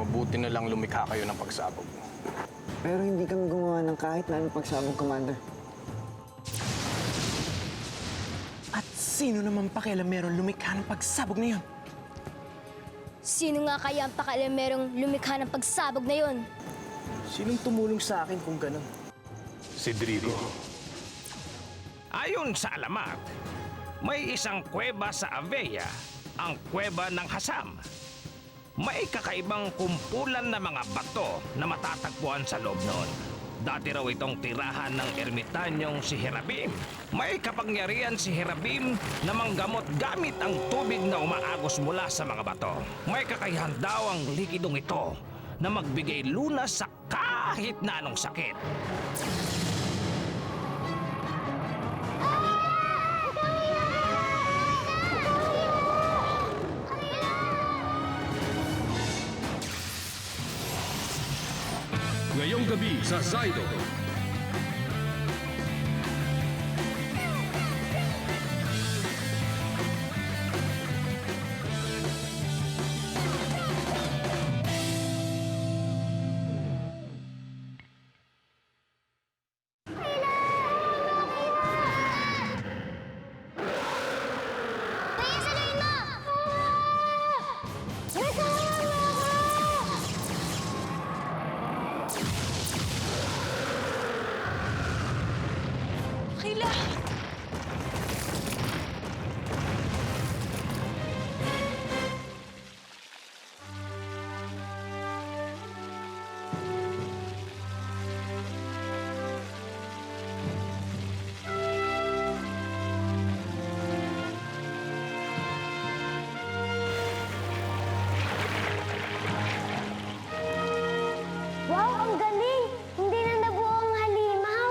mabuti na lang lumikha kayo ng pagsabog. Pero hindi kami gumawa ng kahit na anong pagsabog, Commander. At sino naman pakialam meron lumikha ng pagsabog na yun? Sino nga kaya ang pakialam merong lumikha ng pagsabog na yun? Sinong tumulong sa akin kung ganun? Si Drigo. Ayon sa alamat, may isang kuweba sa Avella, ang kuweba ng Hasam. May kakaibang kumpulan na mga bato na matatagpuan sa loob noon. Dati raw itong tirahan ng ermitanyong si Herabim. May kapangyarihan si Herabim na manggamot gamit ang tubig na umaagos mula sa mga bato. May kakayahan daw ang likidong ito na magbigay lunas sa kahit na anong sakit. Ngayong gabi sa Zaido. Kayla! Wow, ang galing! Hindi na nabuo ang halimaw.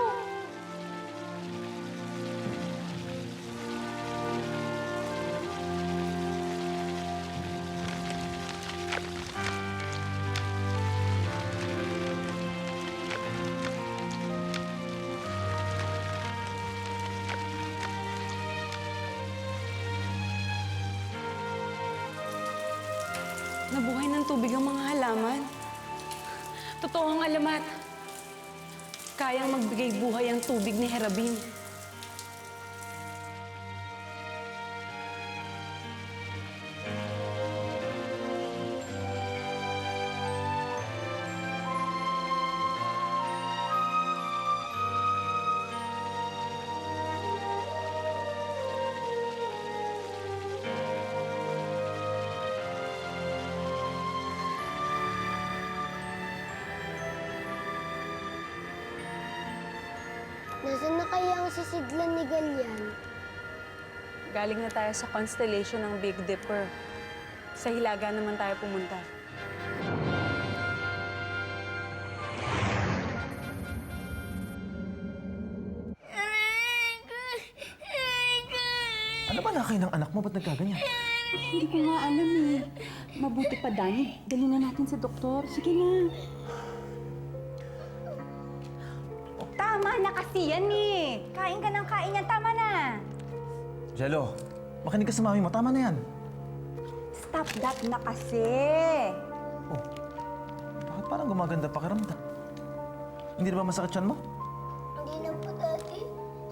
Nabuhay ng tubig ang mga halaman. Totoo ang alamat. Kayang magbigay buhay ang tubig ni Herabin. Nasaan na kaya ang sisidlan ni Galyan? Galing na tayo sa constellation ng Big Dipper. Sa Hilaga naman tayo pumunta. Ano ba nakay ng anak mo? Ba't nagkaganyan? Hindi ko nga alam eh. Mabuti pa, Danny. Dali na natin sa doktor. Sige na. Tama na kasi yan eh. Kain ka ng kain yan. Tama na. Jello, makinig ka sa mami mo. Tama na yan. Stop that na kasi. Oh, bakit parang gumaganda pakiramdam? Hindi na ba masakit yan mo? Hindi na po, Daddy.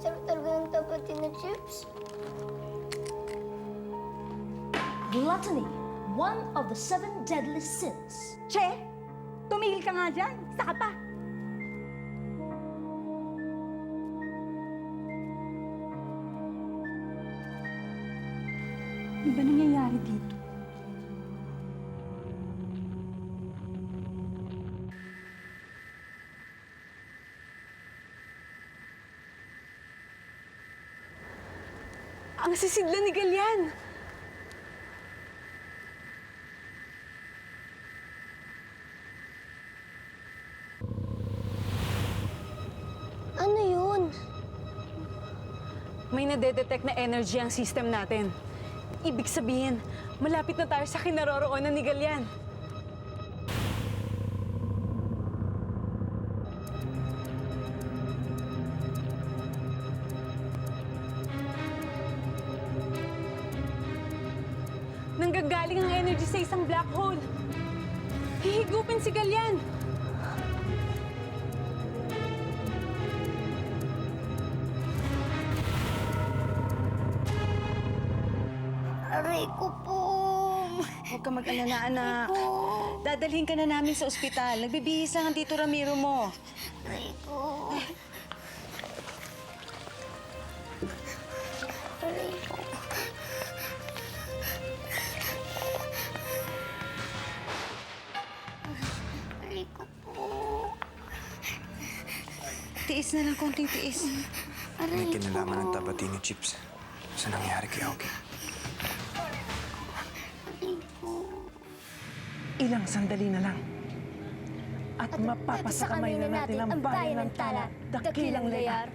Sarap talaga ng tapatin na chips. Gluttony, one of the 7 deadly sins. Che, tumigil ka nga dyan. Saka pa. Ano ba nangyayari dito? Ang sisidlan ni Galyan! Ano yun? May nadedetect na energy ang system natin. Ibig sabihin, malapit na tayo sa kinaroroonan ni Galyan. Nanggagaling ang energy sa isang black hole. Hihigupin si Galyan! Aray ko po. Huwag ka mag-alala, anak. Dadalhin ka na namin sa ospital. Nagbibihis lang ang Tito Ramiro mo. Aray ko. Aray ko. Aray ko po. Tiis na lang, konting tiis. May kinalaman ng Tabatini Chips sa nangyari kay Ogie. Ilang sandali na lang. At mapapasakamay na natin ang bayan ng Tala, dakilang layar.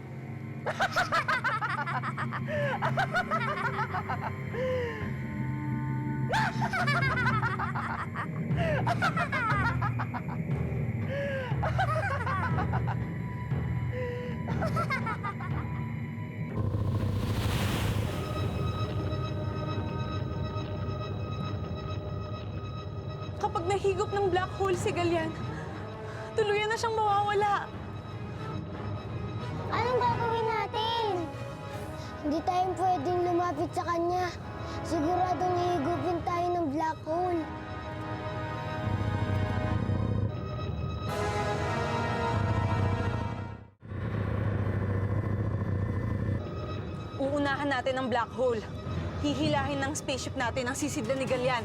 Kapag nahigop ng black hole si Galyan, tuluyan na siyang mawawala. Anong gagawin natin? Hindi tayo pwedeng lumapit sa kanya. Siguradong hihigupin tayo ng black hole. Uunahan natin ang black hole. Hihilahin ng spaceship natin ang sisidlan ni Galyan.